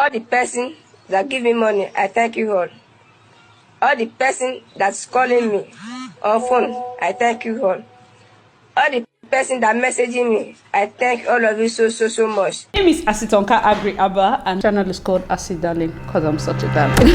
All the person that give me money, I thank you all. All the person that's calling me on phone, I thank you all. All the person that messaging me, I thank all of you so much. My name is Asitonka Agri Abba, and channel is called Asi Darling because I'm such a darling.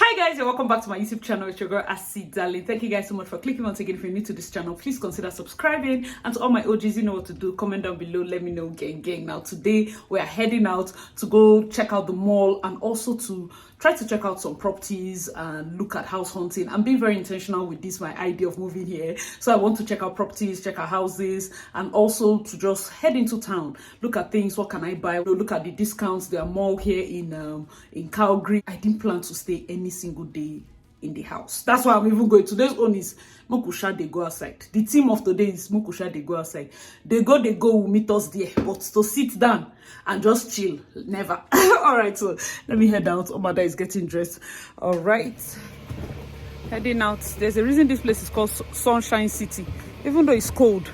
Hi guys, and welcome back to my YouTube channel. It's your girl Asi Darling. Thank you guys so much for clicking once again. If you're new to this channel, please consider subscribing. And to all my OGs, you know what to do. Comment down below, let me know, gang. Now today we are heading out to go check out the mall and also to try to check out some properties and look at house hunting. I'm being very intentional with this, my idea of moving here. So I want to check out properties, check out houses, and also to just head into town, look at things. What can I buy? Look at the discounts. There are mall here in Calgary. I didn't plan to stay any single day in the house. That's why I'm even going. Today's one is Mokusha, they go outside. The theme of today is Mokusha, they go outside. They go, will meet us there. But to sit down and just chill, never. All right, so let me head out. Oh, mother is getting dressed. All right, heading out. There's a reason this place is called Sunshine City, even though it's cold,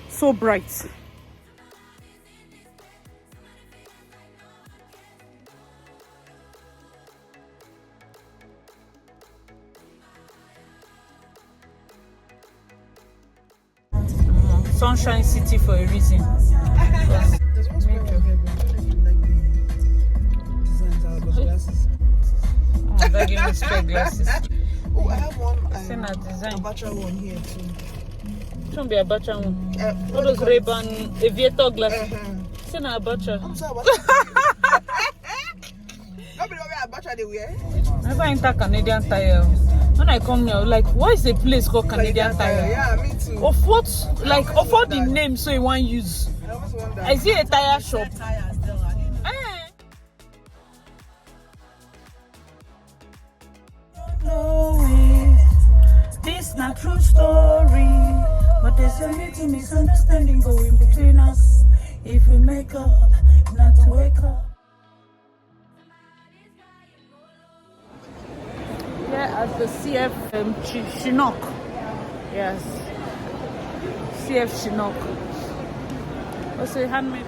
so bright. Sunshine City for a reason. I'm begging me straight glasses. Oh, I have one. Design. Abacha one here too. It won't be Abacha one. All those Ray-Ban aviator glasses. It's an Abacha. I'm sorry, Abacha. Nobody know where Abacha they wear. I never enter Canadian Tire. When I come here, like, why is the place called Canadian Tire? Yeah, me too. Of what? Like, of what the name so you want use? I see a tire shop. This not true story, but there's a little misunderstanding going between us. If we make up, not to wake up. Yeah, at the CF Chinook. Yes, CF Chinook. Also handmade.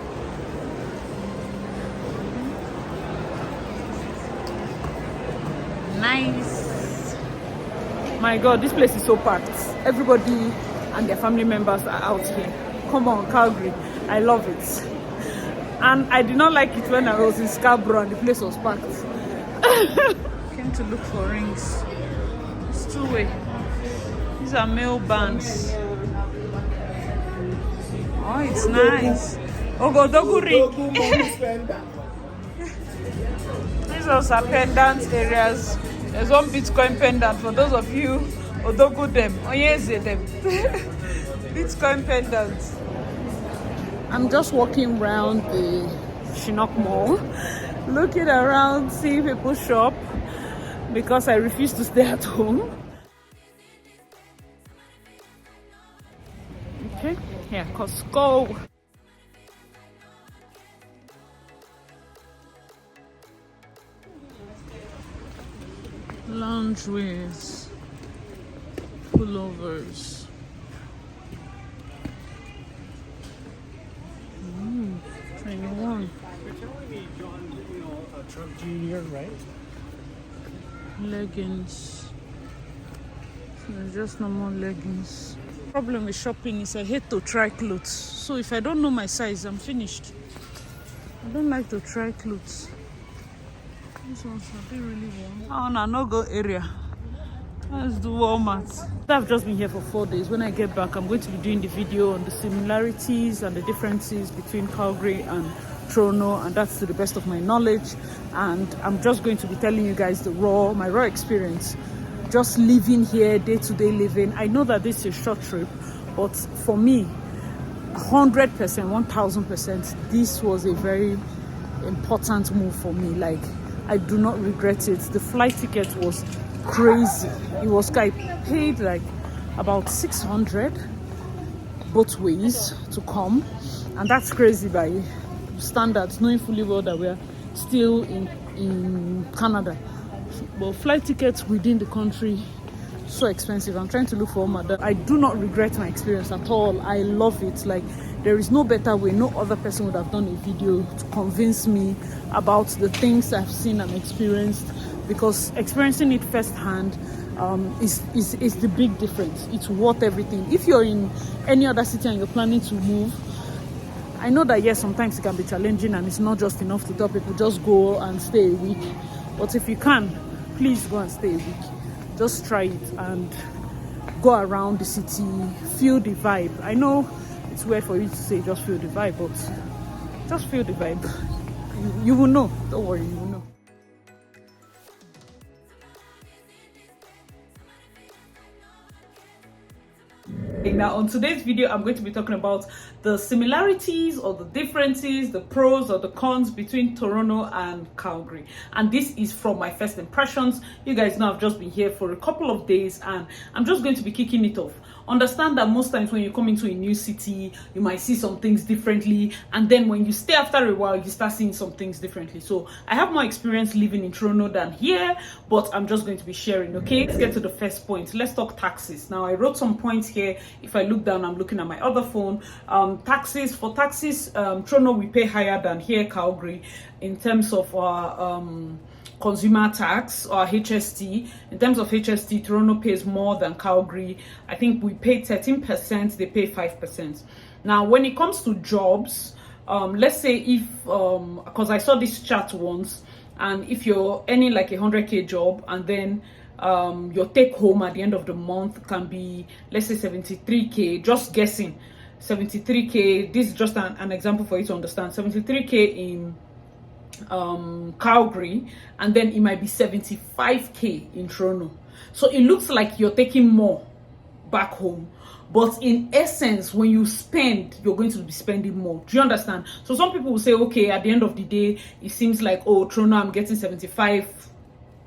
Nice. My God, this place is so packed. Everybody and their family members are out here. Come on, Calgary. I love it. And I did not like it when I was in Scarborough and the place was packed. Came to look for rings. It's two-way. These are male bands. Oh, it's nice. Ogodogu ring. These are pendant areas. There's one Bitcoin pendant for those of you Odogu them. Oh yes, them. Bitcoin pendants. I'm just walking around the Chinook Mall, looking around, seeing people shop because I refuse to stay at home. Okay, yeah, Costco. Loungewears, pullovers. 21. You're telling me John, Trump Jr., right? Leggings. So just normal leggings. Problem with shopping is I hate to try clothes. So if I don't know my size, I'm finished. I don't like to try clothes. These ones are they really warm? Oh, no, no go area. Let's do Walmart. I've just been here for 4 days. When I get back, I'm going to be doing the video on the similarities and the differences between Calgary and Toronto, and that's to the best of my knowledge. And I'm just going to be telling you guys my raw experience, just living here, day-to-day living. I know that this is a short trip, but for me, 100%, 1000%, this was a very important move for me. Like, I do not regret it. The flight ticket was crazy. It was, I paid like about 600 both ways to come, and that's crazy by standards, knowing fully well that we're still in Canada. But flight tickets within the country, so expensive. I'm trying to look for one that I do not regret my experience at all. I love it. Like, there is no better way, no other person would have done a video to convince me about the things I've seen and experienced, because experiencing it firsthand is the big difference. It's worth everything. If you're in any other city and you're planning to move, I know that yes, sometimes it can be challenging and it's not just enough to tell people just go and stay a week. But if you can, please go and stay a week. Just try it and go around the city, feel the vibe. I know it's weird for you to say just feel the vibe, but just feel the vibe. You will know. Don't worry, you will know. Now on today's video, I'm going to be talking about the similarities or the differences, the pros or the cons between Toronto and Calgary. And this is from my first impressions. You guys know I've just been here for a couple of days and I'm just going to be kicking it off. Understand that most times when you come into a new city, you might see some things differently, and then when you stay after a while, you start seeing some things differently. So I have more experience living in Toronto than here, but I'm just going to be sharing. Okay, let's get to the first point. Let's talk taxes. Now I wrote some points here. If I look down, I'm looking at my other phone. Taxes, Toronto we pay higher than here, Calgary, in terms of our consumer tax or HST. In terms of HST, Toronto pays more than Calgary. I think we pay 13%, they pay 5%. Now when it comes to jobs, let's say if because I saw this chart once, and if you're earning like a 100k job and then your take home at the end of the month can be, let's say 73k, just guessing, 73k, this is just an example for you to understand, 73k in Calgary, and then it might be 75k in Toronto. So it looks like you're taking more back home, but in essence when you spend, you're going to be spending more. Do you understand? So some people will say, okay, at the end of the day it seems like, oh, Toronto I'm getting 75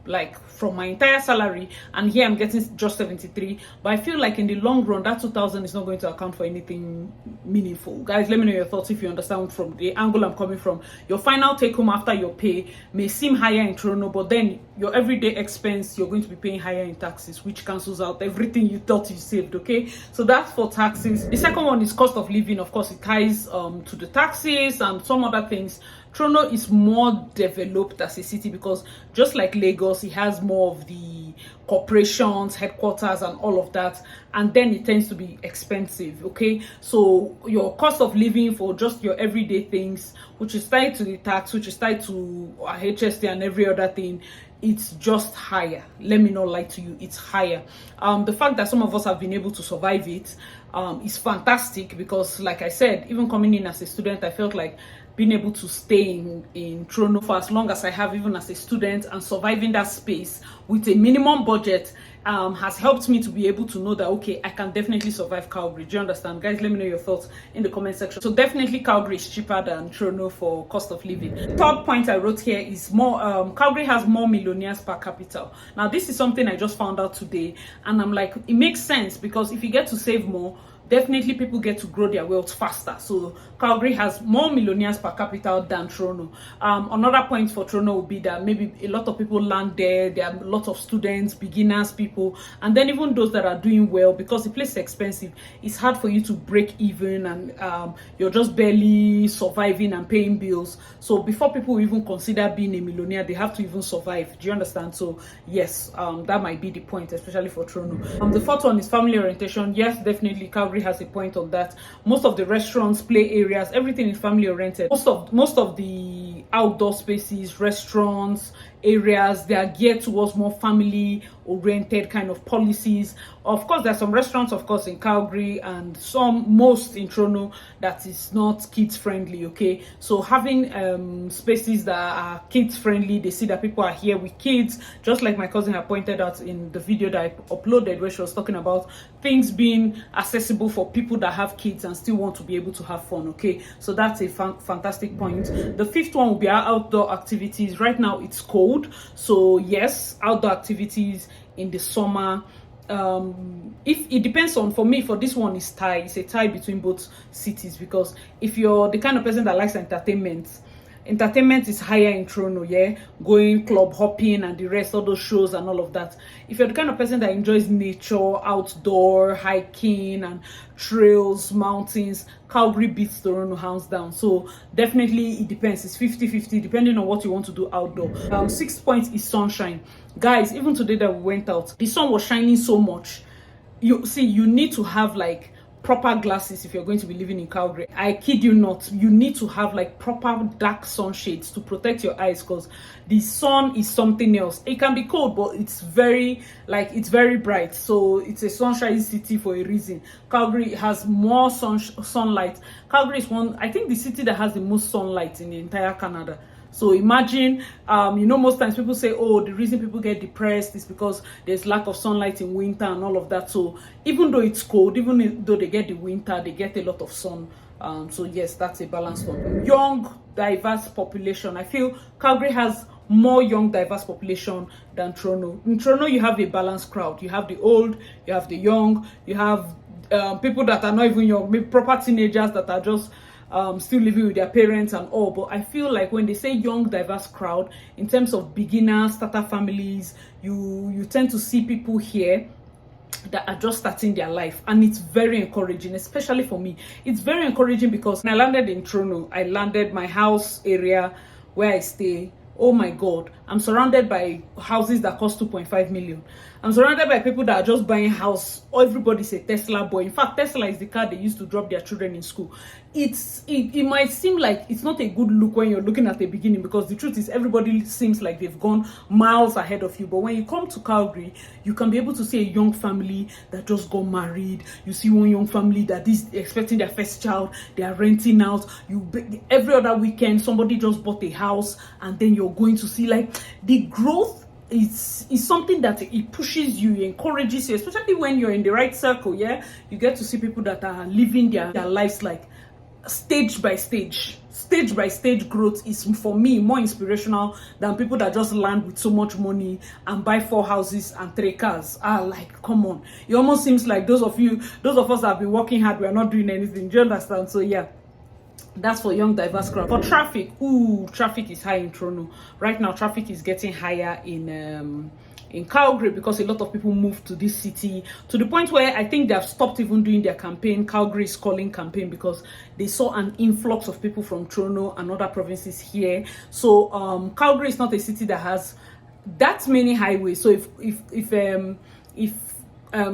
like from my entire salary, and here I'm getting just 73, but I feel like in the long run that 2,000 is not going to account for anything meaningful. Guys, let me know your thoughts if you understand from the angle I'm coming from. Your final take home after your pay may seem higher in Toronto, but then your everyday expense, you're going to be paying higher in taxes, which cancels out everything you thought you saved. Okay, so that's for taxes. The second one is cost of living. Of course, it ties to the taxes and some other things. Toronto is more developed as a city because just like Lagos, it has more of the corporations, headquarters and all of that, and then it tends to be expensive. Okay, so your cost of living for just your everyday things, which is tied to the tax, which is tied to HST and every other thing, it's just higher. Let me not lie to you, it's higher. The fact that some of us have been able to survive it is fantastic, because like I said, even coming in as a student, I felt like being able to stay in Toronto for as long as I have, even as a student, and surviving that space with a minimum budget has helped me to be able to know that, okay, I can definitely survive Calgary. Do you understand? Guys, let me know your thoughts in the comment section. So definitely Calgary is cheaper than Toronto for cost of living. Third point I wrote here is more Calgary has more millionaires per capita. Now this is something I just found out today, and I'm like, it makes sense, because if you get to save more, definitely people get to grow their wealth faster. So Calgary has more millionaires per capita than Toronto. Another point for Toronto would be that maybe a lot of people land there. There are a lot of students, beginners, people, and then even those that are doing well, because the place is expensive, it's hard for you to break even, and you're just barely surviving and paying bills. So before people even consider being a millionaire, they have to even survive. Do you understand? So yes, that might be the point, especially for Toronto. The fourth one is family orientation. Yes, definitely Calgary has a point on that. Most of the restaurants, play areas, everything is family oriented. Most of the outdoor spaces, restaurants, areas, they are geared towards more family oriented kind of policies. Of course, there are some restaurants, of course, in Calgary, and most in Toronto that is not kids friendly. Okay, so having spaces that are kids friendly, they see that people are here with kids, just like my cousin had pointed out in the video that I uploaded, where she was talking about things being accessible for people that have kids and still want to be able to have fun. Okay, so that's a fantastic point. The fifth one will be our outdoor activities. Right now it's cold, so yes, outdoor activities in the summer. If it depends on, for me, for this one is tie. It's a tie between both cities, because if you're the kind of person that likes entertainment, entertainment is higher in Toronto, yeah, going club hopping and the rest of those shows and all of that. If you're the kind of person that enjoys nature, outdoor hiking and trails, mountains, Calgary beats Toronto hands down. So definitely it depends. It's 50-50 depending on what you want to do outdoor. 6 points is sunshine. Guys, even today that we went out, the sun was shining so much. You see, you need to have like proper glasses if you're going to be living in Calgary. I kid you not, you need to have like proper dark sunshades to protect your eyes, because the sun is something else. It can be cold, but it's very bright, so it's a sunshine city for a reason. Calgary has more sunlight. Calgary is I think the city that has the most sunlight in the entire Canada. So imagine, most times people say, oh, the reason people get depressed is because there's lack of sunlight in winter and all of that. So even though it's cold, even though they get the winter, they get a lot of sun. So yes, that's a balanced one. Young, diverse population. I feel Calgary has more young, diverse population than Toronto. In Toronto, you have a balanced crowd. You have the old, you have the young, you have people that are not even young, maybe proper teenagers that are just still living with their parents and all. But I feel like when they say young diverse crowd, in terms of beginners, starter families, you tend to see people here that are just starting their life, and it's very encouraging, especially for me. It's very encouraging because when I landed in Toronto, I landed my house area where I stay. Oh my God, I'm surrounded by houses that cost 2.5 million. I'm surrounded by people that are just buying house. Everybody's a Tesla boy. In fact, Tesla is the car they used to drop their children in school. It might seem like it's not a good look when you're looking at the beginning, because the truth is everybody seems like they've gone miles ahead of you. But when you come to Calgary, you can be able to see a young family that just got married. You see one young family that is expecting their first child. They are renting out. Every other weekend, somebody just bought a house, and then you're going to see like the growth. It's something that it pushes you, it encourages you, especially when you're in the right circle. Yeah, you get to see people that are living their lives like stage by stage growth is, for me, more inspirational than people that just land with so much money and buy 4 houses and 3 cars. Like, come on, it almost seems like those of us that have been working hard, we are not doing anything. Do you understand? So yeah, that's for young diverse crowd. For traffic, traffic is high in Toronto right now. Traffic is getting higher in Calgary because a lot of people moved to this city, to the point where I think they have stopped even doing their campaign, Calgary's calling campaign, because they saw an influx of people from Toronto and other provinces here. So Calgary is not a city that has that many highways. So if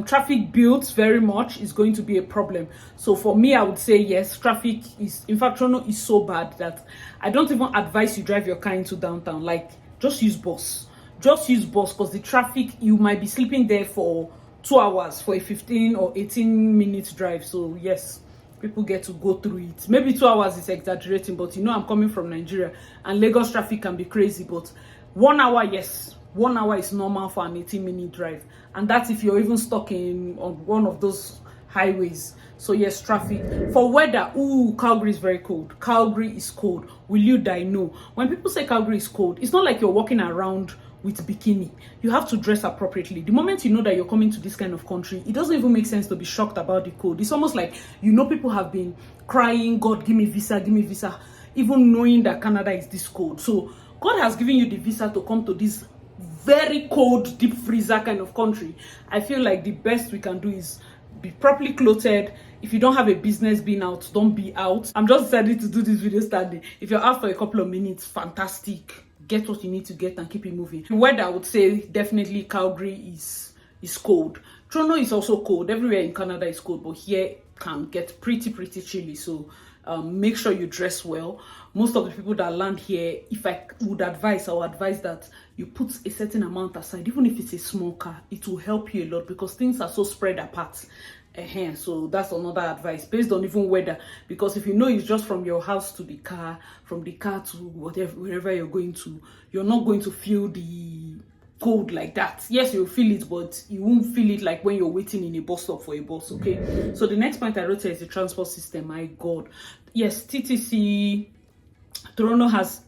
traffic builds very much, is going to be a problem. So for me, I would say yes, traffic is, in fact, Toronto is so bad that I don't even advise you drive your car into downtown. Like, just use bus. Just use bus, because the traffic, you might be sleeping there for 2 hours for a 15 or 18 minute drive. So yes, people get to go through it. Maybe 2 hours is exaggerating, but I'm coming from Nigeria and Lagos traffic can be crazy. But 1 hour, yes, 1 hour is normal for an 18-minute drive, and that's if you're even stuck on one of those highways. So yes, traffic. For weather, Calgary is very cold. Calgary is cold. Will you die? No. When people say Calgary is cold, it's not like you're walking around with bikini. You have to dress appropriately. The moment you know that you're coming to this kind of country, it doesn't even make sense to be shocked about the cold. It's almost like, people have been crying, God, give me visa, even knowing that Canada is this cold. So God has given you the visa to come to this very cold, deep freezer kind of country. I feel like the best we can do is be properly clothed. If you don't have a business being out, don't be out. I'm just deciding to do this video standing. If you're out for a couple of minutes, fantastic. Get what you need to get and keep it moving. The weather, I would say definitely Calgary is cold. Toronto is also cold. Everywhere in Canada is cold, but here can get pretty chilly. So make sure you dress well. Most of the people that land here, if I would advise, I would advise that you put a certain amount aside. Even if it's a small car, it will help you a lot because things are so spread apart. So that's another advice based on even weather, because if it's just from your house to the car, from the car to wherever you're going to, you're not going to feel the cold like that. Yes, you'll feel it, but you won't feel it like when you're waiting in a bus stop for a bus. Okay, so the next point I wrote here is the transport system. My God, yes, TTC Toronto has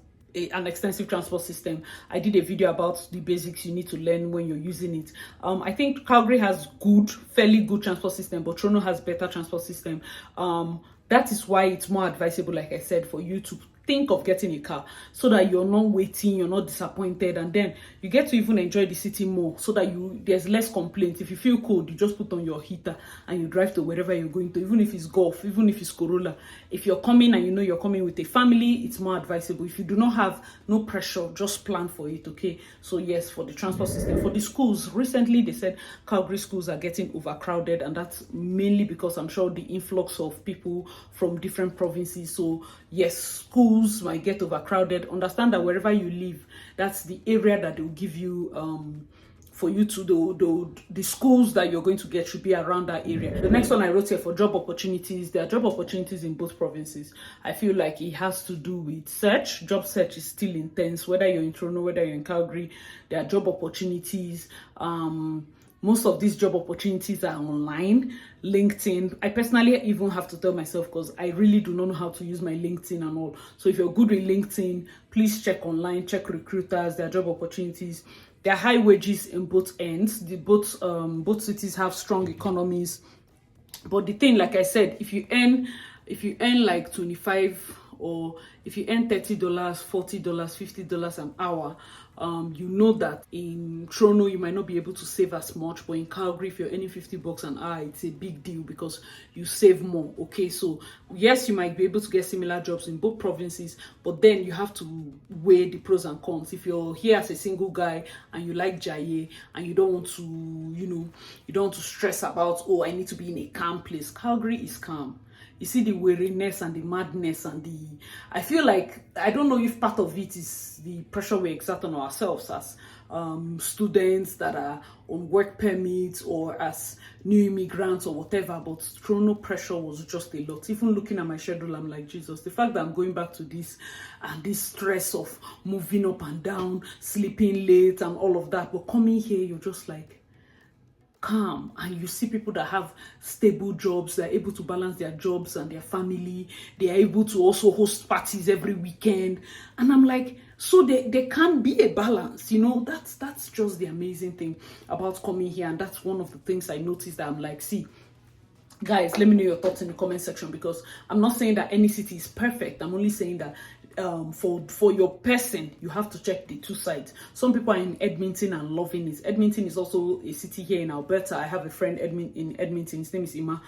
an extensive transport system. I did a video about the basics you need to learn when you're using it. I think Calgary has fairly good transport system, but Toronto has better transport system. That is why it's more advisable, like I said, for you to think of getting a car so that you're not waiting, you're not disappointed, and then you get to even enjoy the city more so that there's less complaints. If you feel cold, you just put on your heater and you drive to wherever you're going to, even if it's Golf, even if it's Corolla. If you're coming and you know you're coming with a family, it's more advisable. If you do not have no pressure, just plan for it, okay? So yes, for the transport system. For the schools, recently they said Calgary schools are getting overcrowded, and that's mainly because I'm sure the influx of people from different provinces. So yes, schools might get overcrowded. Understand that wherever you live, that's the area that they'll give you for you to the schools that you're going to get should be around that area. The next one I wrote here for job opportunities. There are job opportunities in both provinces. I feel like it has to do with search. Job search is still intense, whether you're in Toronto, whether you're in Calgary. There are job opportunities. Most of these job opportunities are online. LinkedIn, I personally even have to tell myself, because I really do not know how to use my LinkedIn and all. So if you're good with LinkedIn, please check online, check recruiters. There are job opportunities. There are high wages in both ends. Both cities have strong economies. But the thing, like I said, if you earn like 25, or if you earn $30, $40, $50 an hour, you know that in Toronto you might not be able to save as much, but in Calgary, if you're earning $50 an hour, it's a big deal because you save more. Okay, so yes, you might be able to get similar jobs in both provinces, but then you have to weigh the pros and cons. If you're here as a single guy and you like Jaye and you don't want to, you don't want to stress about, oh, I need to be in a calm place. Calgary is calm. You see the weariness and the madness and I feel like, I don't know if part of it is the pressure we exert on ourselves as students that are on work permits or as new immigrants or whatever, but Toronto pressure was just a lot. Even looking at my schedule, I'm like, Jesus, the fact that I'm going back to this and this stress of moving up and down, sleeping late and all of that, but coming here, you're just like, calm, and you see people that have stable jobs, they're able to balance their jobs and their family, they are able to also host parties every weekend, and I'm like, so there can be a balance, that's just the amazing thing about coming here. And that's one of the things I noticed, that I'm like, see guys, let me know your thoughts in the comment section, because I'm not saying that any city is perfect. I'm only saying that for your person, you have to check the two sides. Some people are in Edmonton and loving it. Edmonton is also a city here in Alberta. I have a friend in Edmonton. His name is Ima.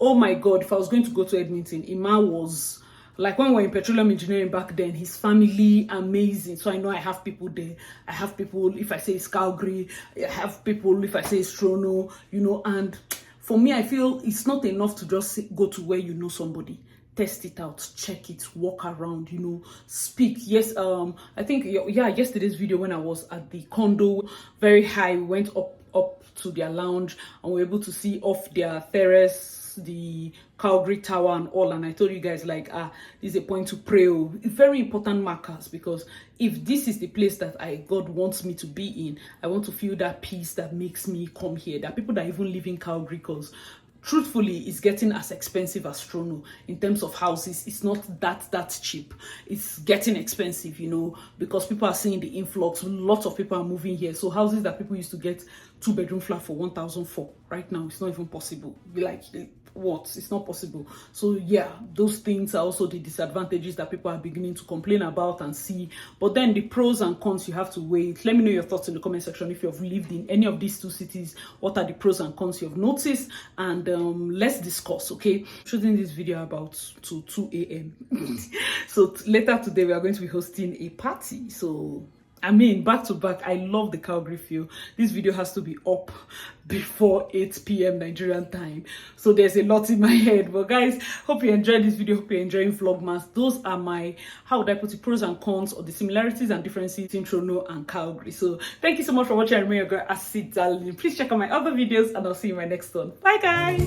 Oh my God, if I was going to go to Edmonton, Ima was like, when we were in petroleum engineering back then, his family, amazing. So I know I have people there. I have people, if I say it's Calgary, I have people, if I say it's Toronto, and for me, I feel it's not enough to just go to where you know somebody. Test it out, check it, walk around, speak. Yes, I think, yesterday's video when I was at the condo, very high, we went up to their lounge and we were able to see off their terrace, the Calgary Tower and all, and I told you guys, like, this is a point to pray. Very important markers, because if this is the place that God wants me to be in, I want to feel that peace that makes me come here. There are people that even live in Calgary, because truthfully, it's getting as expensive as Toronto in terms of houses. It's not that cheap. It's getting expensive, because people are seeing the influx. Lots of people are moving here. So houses that people used to get 2-bedroom flat for 1,004, right now it's not even possible. Like, what? It's not possible. So yeah, those things are also the disadvantages that people are beginning to complain about and see. But then the pros and cons, you have to weigh it. Let me know your thoughts in the comment section. If you've lived in any of these two cities, what are the pros and cons you've noticed? And let's discuss, okay? I'm shooting this video about 2 a.m. So later today, we are going to be hosting a party. So back to back. I love the Calgary feel. This video has to be up before 8 p.m. Nigerian time. So there's a lot in my head. But guys, hope you enjoyed this video. Hope you're enjoying Vlogmas. Those are my, how would I put it, pros and cons, or the similarities and differences in Toronto and Calgary. So thank you so much for watching. I remember your girl Acid Darling. Please check out my other videos and I'll see you in my next one. Bye guys.